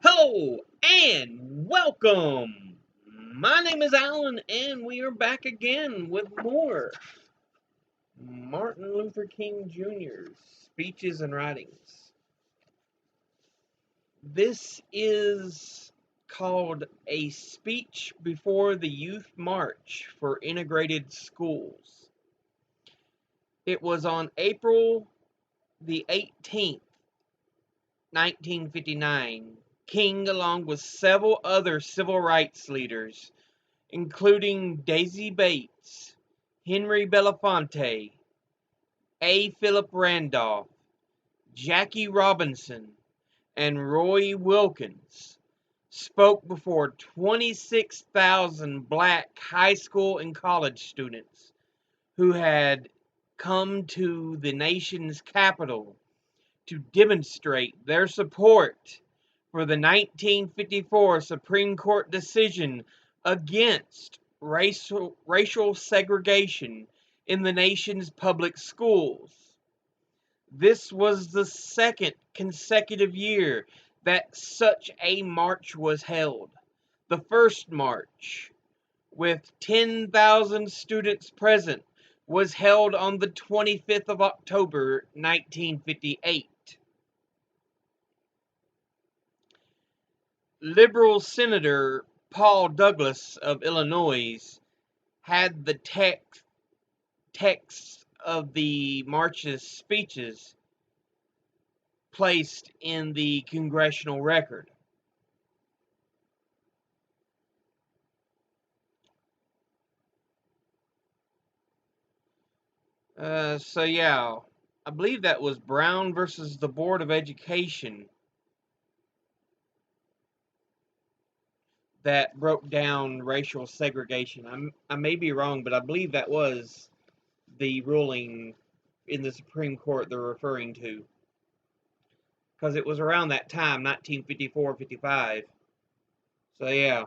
Hello and welcome. My name is Alan, and we are back again with more Martin Luther King Jr.'s speeches and writings. This is called A Speech Before the Youth March for Integrated Schools. It was on April the 18th, 1959. King, along with several other civil rights leaders, including Daisy Bates, Henry Belafonte, A. Philip Randolph, Jackie Robinson, and Roy Wilkins, spoke before 26,000 black high school and college students who had come to the nation's capital to demonstrate their support for the 1954 Supreme Court decision against racial segregation in the nation's public schools. This was the second consecutive year that such a march was held. The first march, with 10,000 students present, was held on the 25th of October, 1958. Liberal Senator Paul Douglas of Illinois had the text of the march's speeches placed in the congressional record. So I believe that was Brown versus the Board of Education that broke down racial segregation. I may be wrong, but I believe that was the ruling in the Supreme Court they're referring to. Because it was around that time, 1954-55. So yeah.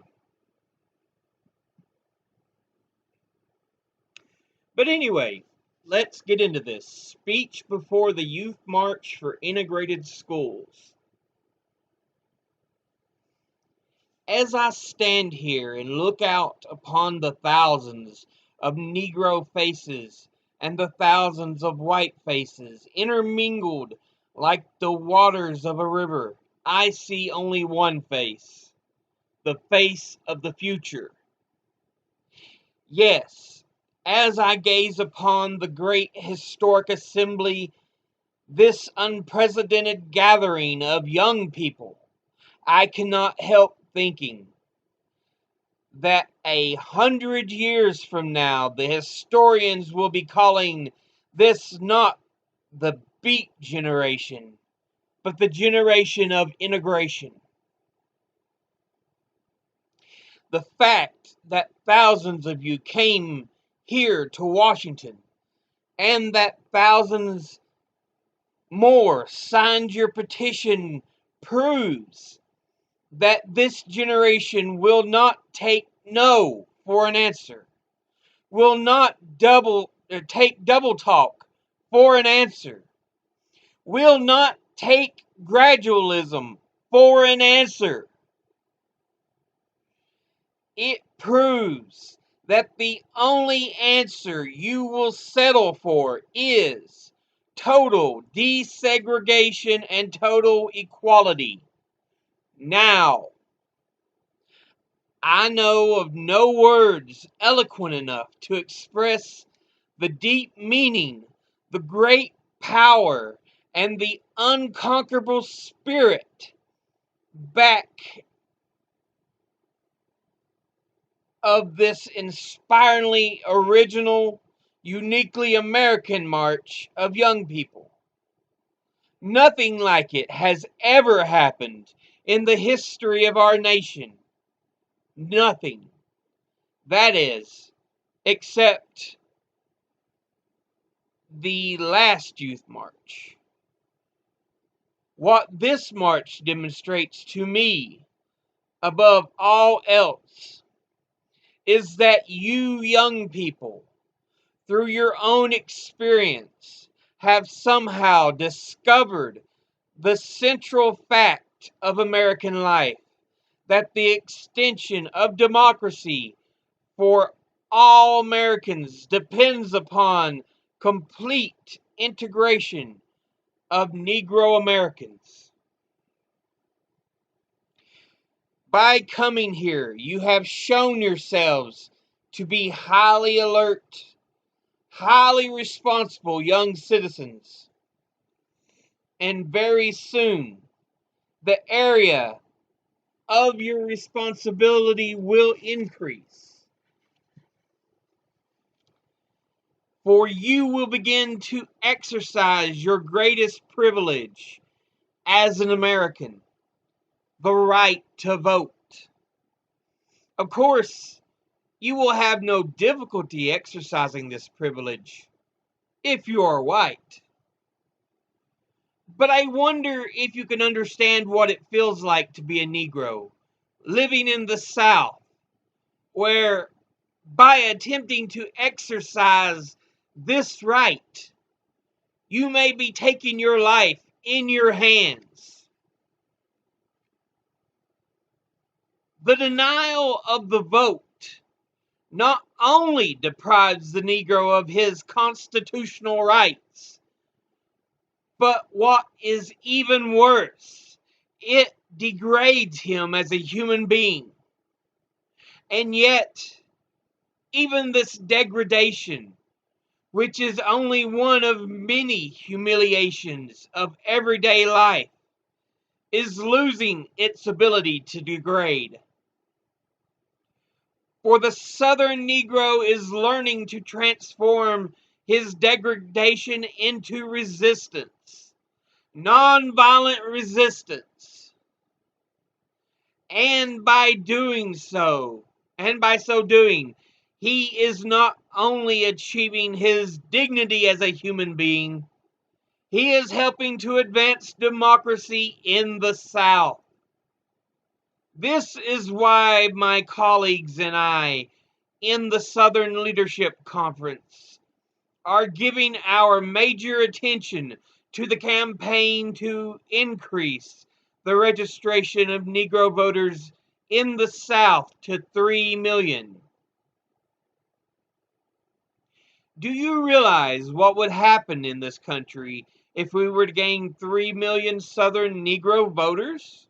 But anyway, let's get into this. Speech before the Youth March for Integrated Schools. As I stand here and look out upon the thousands of Negro faces and the thousands of white faces intermingled like the waters of a river, I see only one face, the face of the future. Yes, as I gaze upon the great historic assembly, this unprecedented gathering of young people, I cannot help thinking that 100 years from now, the historians will be calling this not the Beat Generation, but the generation of integration. The fact that thousands of you came here to Washington and that thousands more signed your petition proves that this generation will not take no for an answer, will not take double talk for an answer, will not take gradualism for an answer. It proves that the only answer you will settle for is total desegregation and total equality. Now, I know of no words eloquent enough to express the deep meaning, the great power, and the unconquerable spirit back of this inspiringly original, uniquely American march of young people. Nothing like it has ever happened in the history of our nation. Nothing. That is, except the last youth march. What this march demonstrates to me, above all else, is that you young people, through your own experience, have somehow discovered the central fact of American life, that the extension of democracy for all Americans depends upon complete integration of Negro Americans. By coming here, you have shown yourselves to be highly alert, highly responsible young citizens. And very soon, the area of your responsibility will increase. For you will begin to exercise your greatest privilege as an American, the right to vote. Of course, you will have no difficulty exercising this privilege if you are white. But I wonder if you can understand what it feels like to be a Negro living in the South, where by attempting to exercise this right, you may be taking your life in your hands. The denial of the vote not only deprives the Negro of his constitutional rights, but what is even worse, it degrades him as a human being. And yet, even this degradation, which is only one of many humiliations of everyday life, is losing its ability to degrade. For the Southern Negro is learning to transform his degradation into resistance, nonviolent resistance. And by so doing, he is not only achieving his dignity as a human being, he is helping to advance democracy in the South. This is why my colleagues and I in the Southern Leadership Conference are giving our major attention to the campaign to increase the registration of Negro voters in the South to 3 million. Do you realize what would happen in this country if we were to gain 3 million Southern Negro voters?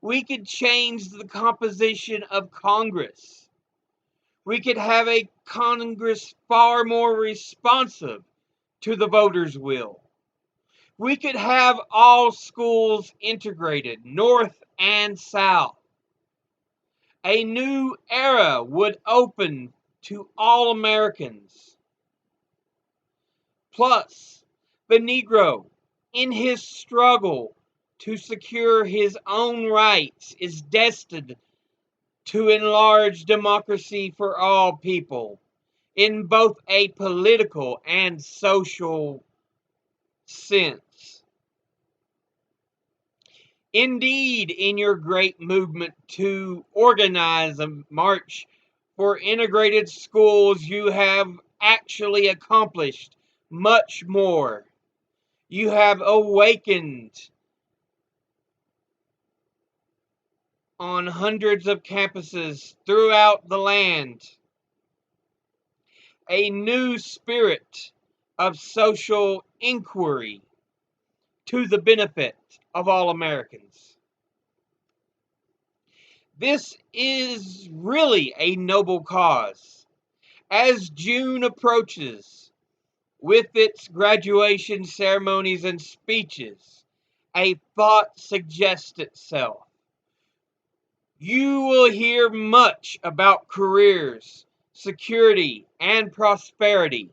We could change the composition of Congress. We could have a Congress far more responsive to the voters' will. We could have all schools integrated, North and South. A new era would open to all Americans. Plus, the Negro, in his struggle to secure his own rights, is destined to enlarge democracy for all people in both a political and social sense. Indeed, in your great movement to organize a march for integrated schools, you have actually accomplished much more. You have awakened on hundreds of campuses throughout the land a new spirit of social inquiry to the benefit of all Americans. This is really a noble cause. As June approaches with its graduation ceremonies and speeches, a thought suggests itself. You will hear much about careers, security, and prosperity.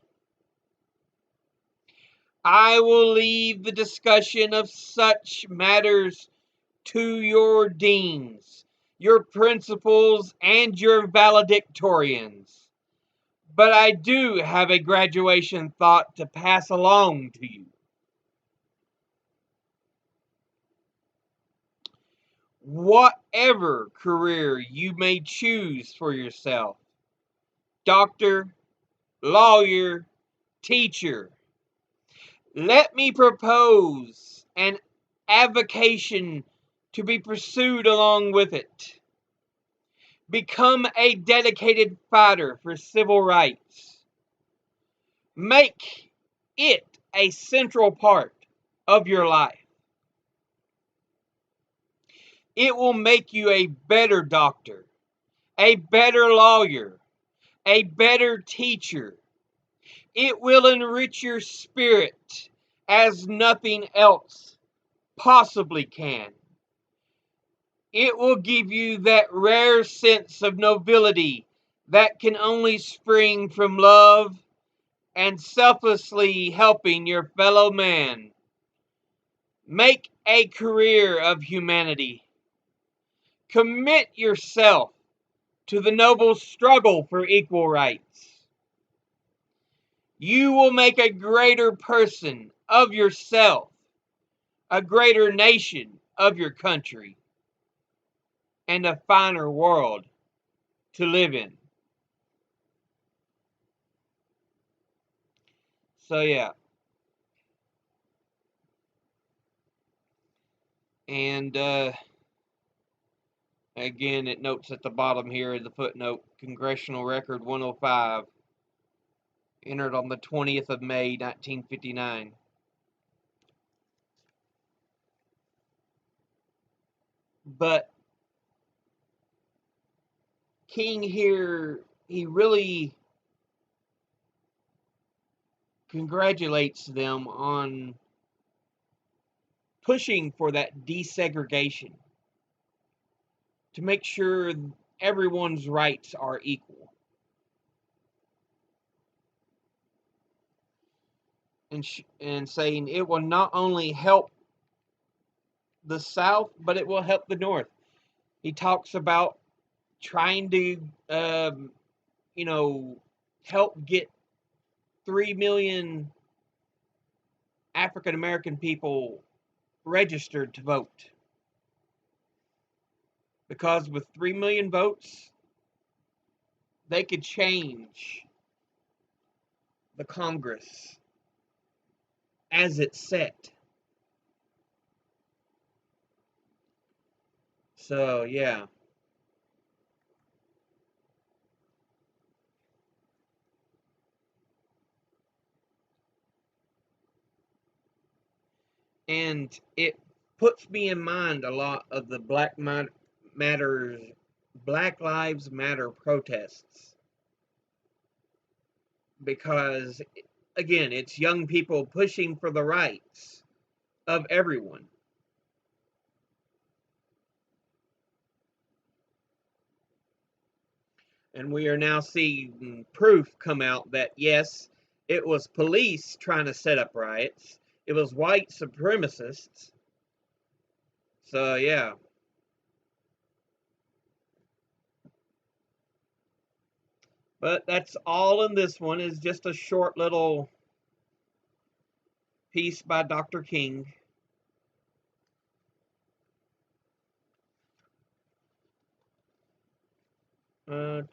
I will leave the discussion of such matters to your deans, your principals, and your valedictorians. But I do have a graduation thought to pass along to you. Whatever career you may choose for yourself, doctor, lawyer, teacher, let me propose an avocation to be pursued along with it. Become a dedicated fighter for civil rights. Make it a central part of your life. It will make you a better doctor, a better lawyer, a better teacher. It will enrich your spirit as nothing else possibly can. It will give you that rare sense of nobility that can only spring from love and selflessly helping your fellow man. Make a career of humanity. Commit yourself to the noble struggle for equal rights. You will make a greater person of yourself, a greater nation of your country, and a finer world to live in. So yeah. And again, it notes at the bottom here, the footnote, Congressional Record 105, entered on the 20th of May, 1959. But King here, he really congratulates them on pushing for that desegregation to make sure everyone's rights are equal. And saying it will not only help the South, but it will help the North. He talks about trying to, help get 3 million African American people registered to vote. Because with 3 million votes, they could change the Congress as it's set. So, yeah. And it puts me in mind a lot of the Black Lives Matter protests. Because, again, it's young people pushing for the rights of everyone. And we are now seeing proof come out that, yes, it was police trying to set up riots. It was white supremacists. So, yeah. But that's all in this one, is just a short little piece by Dr. King. Ooh,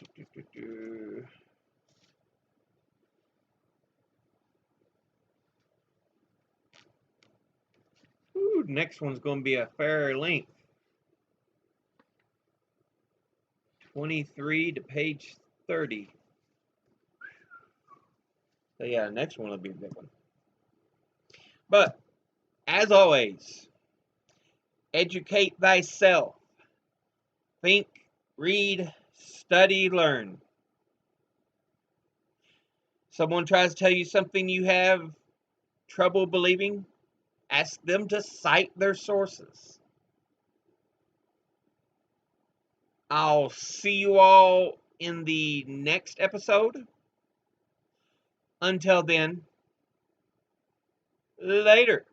next one's going to be a fair length. 23 to page 30. So yeah, next one will be a big one. But, as always, educate thyself. Think, read, study, learn. Someone tries to tell you something you have trouble believing, ask them to cite their sources. I'll see you all in the next episode. Until then, later.